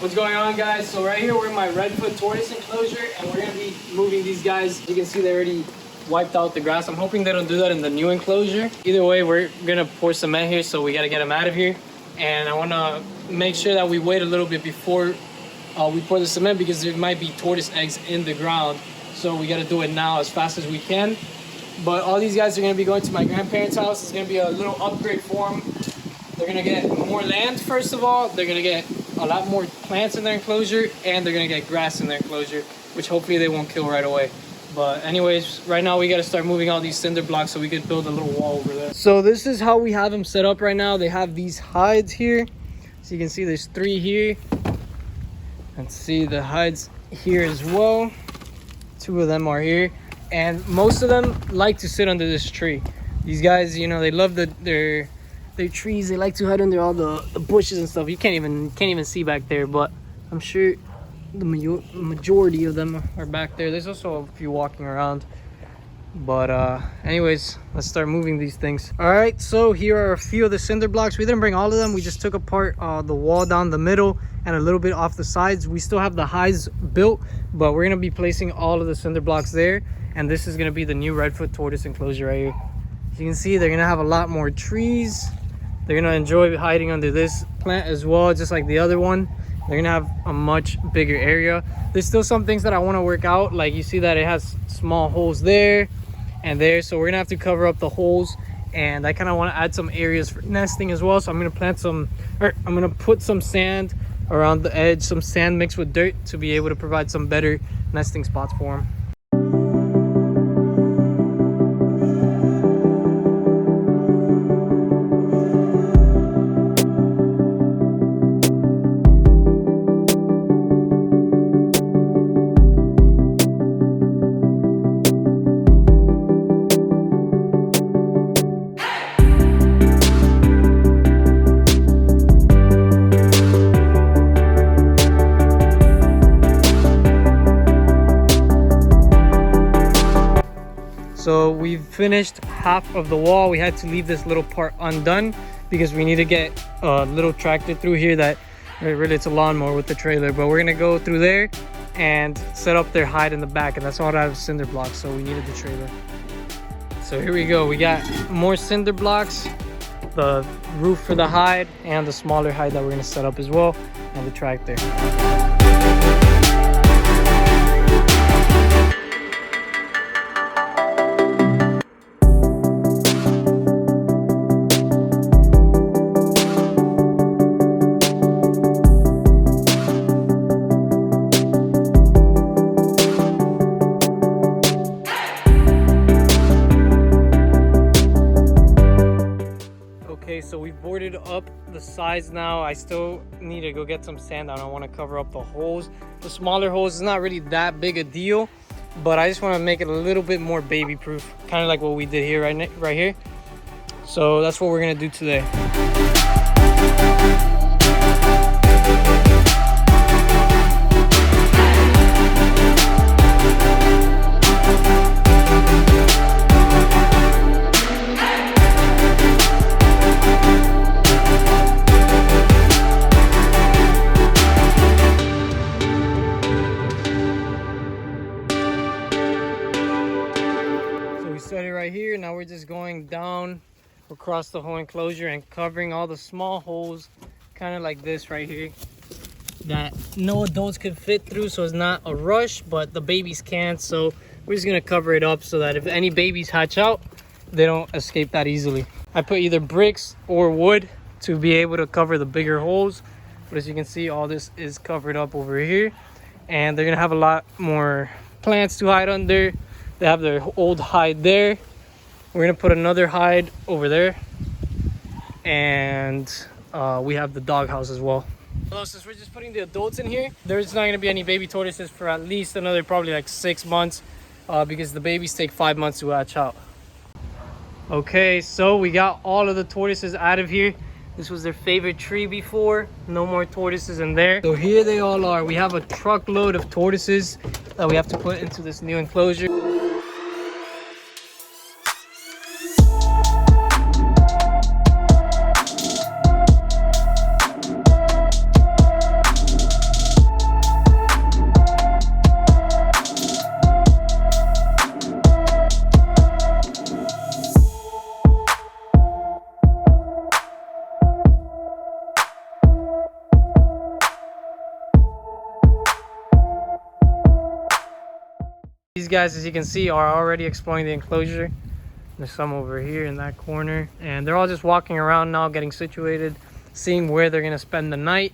What's going on, guys? So right here we're in my Redfoot tortoise enclosure, and we're gonna be moving these guys. You can see they already wiped out the grass. I'm hoping they don't do that in the new enclosure. Either way, we're gonna pour cement here, so we gotta get them out of here. And I wanna make sure that we wait a little bit before we pour the cement, because there might be tortoise eggs in the ground. So we gotta do it now as fast as we can. But all these guys are gonna be going to my grandparents' house. It's gonna be a little upgrade for them. They're gonna get more land, first of all. They're gonna get a lot more plants in their enclosure, and they're gonna get grass in their enclosure, which hopefully they won't kill right away. But anyways, right now we gotta start moving all these cinder blocks so we could build a little wall over there. So this is how we have them set up right now. They have these hides here. So you can see there's 3 here. And see the hides here as well. 2 of them are here. And most of them like to sit under this tree. These guys, you know, they love their trees. They like to hide under all the bushes and stuff. You can't even see back there, but I'm sure the majority of them are back there. There's also a few walking around. But anyways, let's start moving these things. All right, so here are a few of the cinder blocks. We didn't bring all of them. We just took apart the wall down the middle and a little bit off the sides. We still have the hides built, but we're gonna be placing all of the cinder blocks there. And this is gonna be the new Redfoot tortoise enclosure right here. As you can see, they're gonna have a lot more trees. They're gonna enjoy hiding under this plant as well, just like the other one. They're gonna have a much bigger area. There's still some things that I want to work out, like you see that it has small holes there and there, so we're gonna have to cover up the holes. And I kind of want to add some areas for nesting as well, so I'm gonna put some sand around the edge, some sand mixed with dirt, to be able to provide some better nesting spots for them. So we've finished half of the wall. We had to leave this little part undone because we need to get a little tractor through here. That really, it's a lawnmower with the trailer, but we're gonna go through there and set up their hide in the back, and that's all out of cinder blocks, so we needed the trailer. So here we go. We got more cinder blocks, the roof for the hide, and the smaller hide that we're gonna set up as well, and the tractor. So we've boarded up the sides now. I still need to go get some sand down. I want to cover up the holes. The smaller holes is not really that big a deal, but I just want to make it a little bit more baby proof, kind of like what we did here right here. So that's what we're gonna do today. Set it right here. Now we're just going down across the whole enclosure and covering all the small holes, kind of like this right here, that no adults could fit through, so it's not a rush, but the babies can't. So we're just gonna cover it up so that if any babies hatch out, they don't escape that easily. I put either bricks or wood to be able to cover the bigger holes, but as you can see, all this is covered up over here, and they're gonna have a lot more plants to hide under. They have their old hide there. We're gonna put another hide over there, and we have the doghouse as well. So since we're just putting the adults in here, there's not gonna be any baby tortoises for at least another probably like 6 months, because the babies take 5 months to hatch out. Okay, so we got all of the tortoises out of here. This was their favorite tree before. No more tortoises in there. So here they all are. We have a truckload of tortoises that we have to put into this new enclosure. guys, as you can see, are already exploring the enclosure. There's some over here in that corner, and they're all just walking around now, getting situated, seeing where they're gonna spend the night.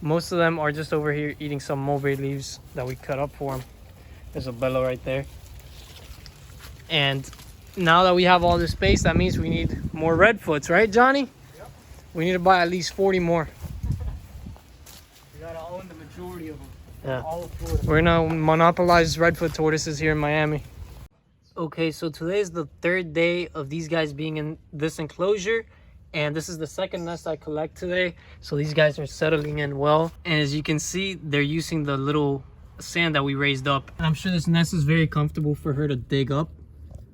Most of them are just over here eating some mulberry leaves that we cut up for them. There's a bellow right there. And now that we have all this space, that means we need more Redfoots, right, Johnny? Yep. We need to buy at least 40 more. We gotta own the majority of them. Yeah. All of Florida. We're gonna monopolize Redfoot tortoises here in Miami. Okay, so today is the third day of these guys being in this enclosure, and this is the second nest I collect today. So these guys are settling in well, and as you can see, they're using the little sand that we raised up. And I'm sure this nest is very comfortable for her to dig up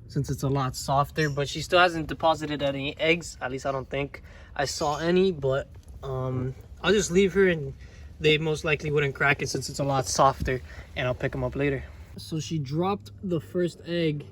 since it's a lot softer, but she still hasn't deposited any eggs. At least I don't think I saw any, but I'll just leave her, and they most likely wouldn't crack it since it's a lot softer, and I'll pick them up later. So she dropped the first egg.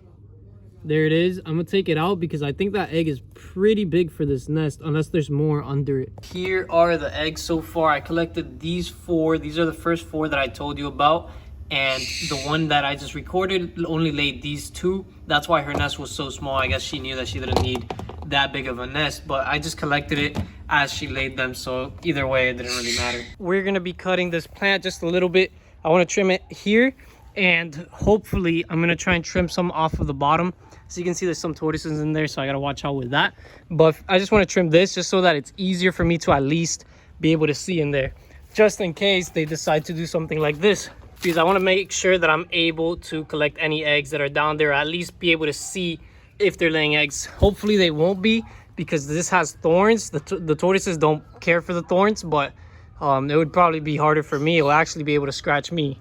There it is. I'm gonna take it out because I think that egg is pretty big for this nest, unless there's more under it. Here are the eggs so far. I collected these 4. These are the first 4 that I told you about, and the one that I just recorded only laid these 2. That's why her nest was so small. I guess she knew that she didn't need that big of a nest, but I just collected it as she laid them, so either way it didn't really matter. We're gonna be cutting this plant just a little bit. I want to trim it here, and hopefully I'm gonna try and trim some off of the bottom. So you can see there's some tortoises in there, so I gotta watch out with that. But I just want to trim this just so that it's easier for me to at least be able to see in there, just in case they decide to do something like this, because I want to make sure that I'm able to collect any eggs that are down there, or at least be able to see if they're laying eggs. Hopefully they won't be, because this has thorns. The tortoises don't care for the thorns, but it would probably be harder for me. It will actually be able to scratch me.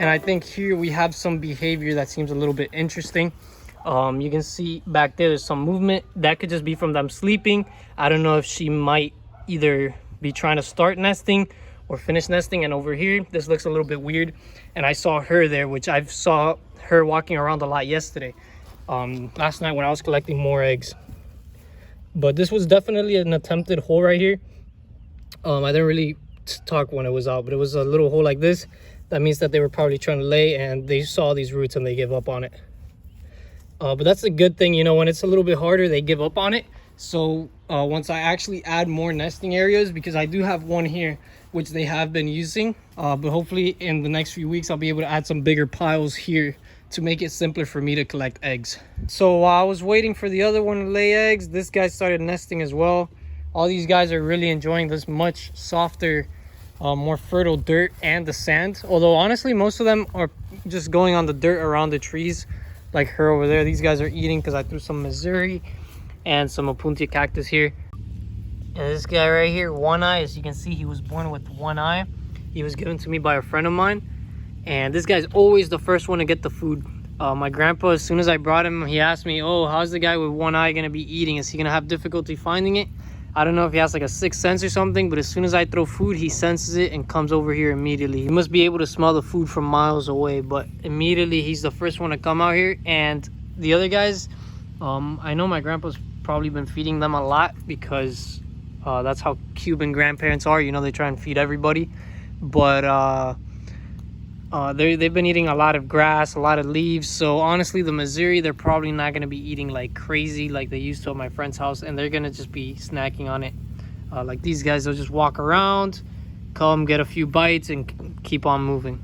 And I think here we have some behavior that seems a little bit interesting. You can see back there's some movement. That could just be from them sleeping. I don't know if she might either be trying to start nesting or finish nesting. And over here, this looks a little bit weird. And I saw her there, which I saw her walking around a lot yesterday. Last night when I was collecting more eggs. But this was definitely an attempted hole right here. I didn't really talk when it was out, but it was a little hole like this. That means that they were probably trying to lay, and they saw these roots and they give up on it. But that's a good thing, you know, when it's a little bit harder, they give up on it. So once I actually add more nesting areas, because I do have one here, which they have been using, but hopefully in the next few weeks, I'll be able to add some bigger piles here to make it simpler for me to collect eggs. So while I was waiting for the other one to lay eggs, this guy started nesting as well. All these guys are really enjoying this much softer, more fertile dirt and the sand. Although honestly, most of them are just going on the dirt around the trees, like her over there. These guys are eating because I threw some Missouri and some Opuntia cactus here. And this guy right here, one eye, as you can see, he was born with one eye. He was given to me by a friend of mine. And this guy's always the first one to get the food. My grandpa, as soon as I brought him, he asked me, oh, how's the guy with one eye gonna be eating? Is he gonna have difficulty finding it? I don't know if he has like a sixth sense or something, but as soon as I throw food, he senses it and comes over here immediately. He must be able to smell the food from miles away, but immediately he's the first one to come out here. And the other guys, I know my grandpa's probably been feeding them a lot because that's how Cuban grandparents are. You know, they try and feed everybody. But they've been eating a lot of grass, a lot of leaves. So honestly, the Missouri, they're probably not going to be eating like crazy like they used to at my friend's house, and they're going to just be snacking on it. Like these guys, they'll just walk around, come get a few bites and keep on moving.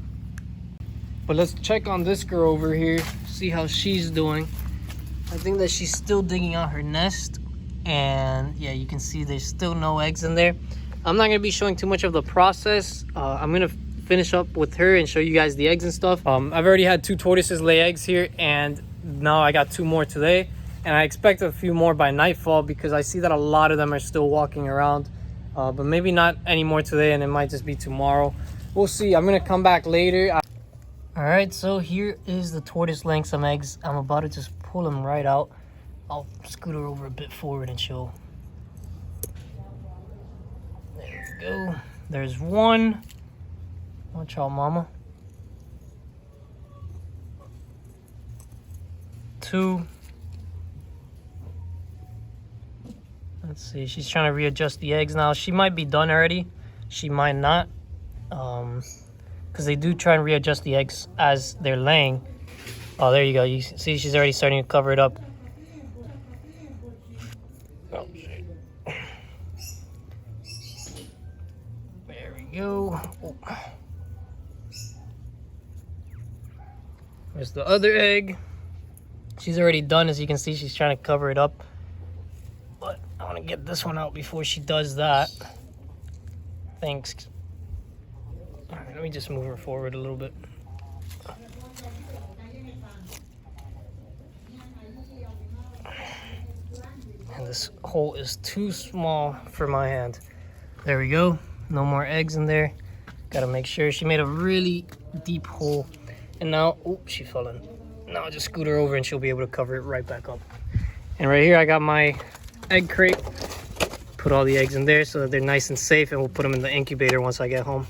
But let's check on this girl over here, see how she's doing. I think that she's still digging out her nest. And yeah, you can see there's still no eggs in there. I'm not gonna be showing too much of the process. I'm gonna finish up with her and show you guys the eggs and stuff. I've already had 2 tortoises lay eggs here, and now I got 2 more today. And I expect a few more by nightfall because I see that a lot of them are still walking around. But maybe not anymore today, and it might just be tomorrow. We'll see. I'm gonna come back later. All right, so here is the tortoise laying some eggs. I'm about to just pull them right out. I'll scoot her over a bit forward and show. There we go. There's 1. Watch out, mama. 2. Let's see, she's trying to readjust the eggs now. She might be done already. She might not. Because they do try and readjust the eggs as they're laying. Oh, there you go. You see she's already starting to cover it up. Oh, shit. There we go. Oh. There's the other egg. She's already done. As you can see, she's trying to cover it up. But I want to get this one out before she does that. Thanks. All right, let me just move her forward a little bit. And this hole is too small for my hand. There we go. No more eggs in there. Gotta make sure. She made a really deep hole. And now, oh, she fell in. Now I'll just scoot her over and she'll be able to cover it right back up. And right here I got my egg crate. Put all the eggs in there so that they're nice and safe, and we'll put them in the incubator once I get home.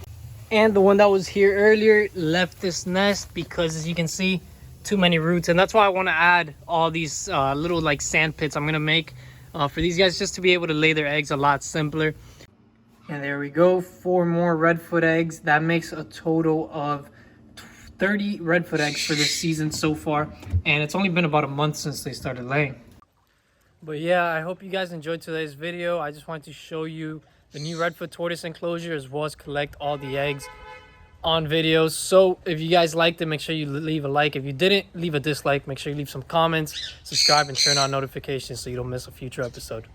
And the one that was here earlier left this nest because, as you can see, too many roots. And that's why I want to add all these little like sand pits I'm gonna make for these guys, just to be able to lay their eggs a lot simpler. And there we go, 4 more Redfoot eggs. That makes a total of 30 Redfoot eggs for this season so far. And it's only been about a month since they started laying. But yeah, I hope you guys enjoyed today's video. I just wanted to show you the new Redfoot tortoise enclosure, as well as collect all the eggs on videos. So if you guys liked it, make sure you leave a like. If you didn't, leave a dislike. Make sure you leave some comments, subscribe, and turn on notifications so you don't miss a future episode.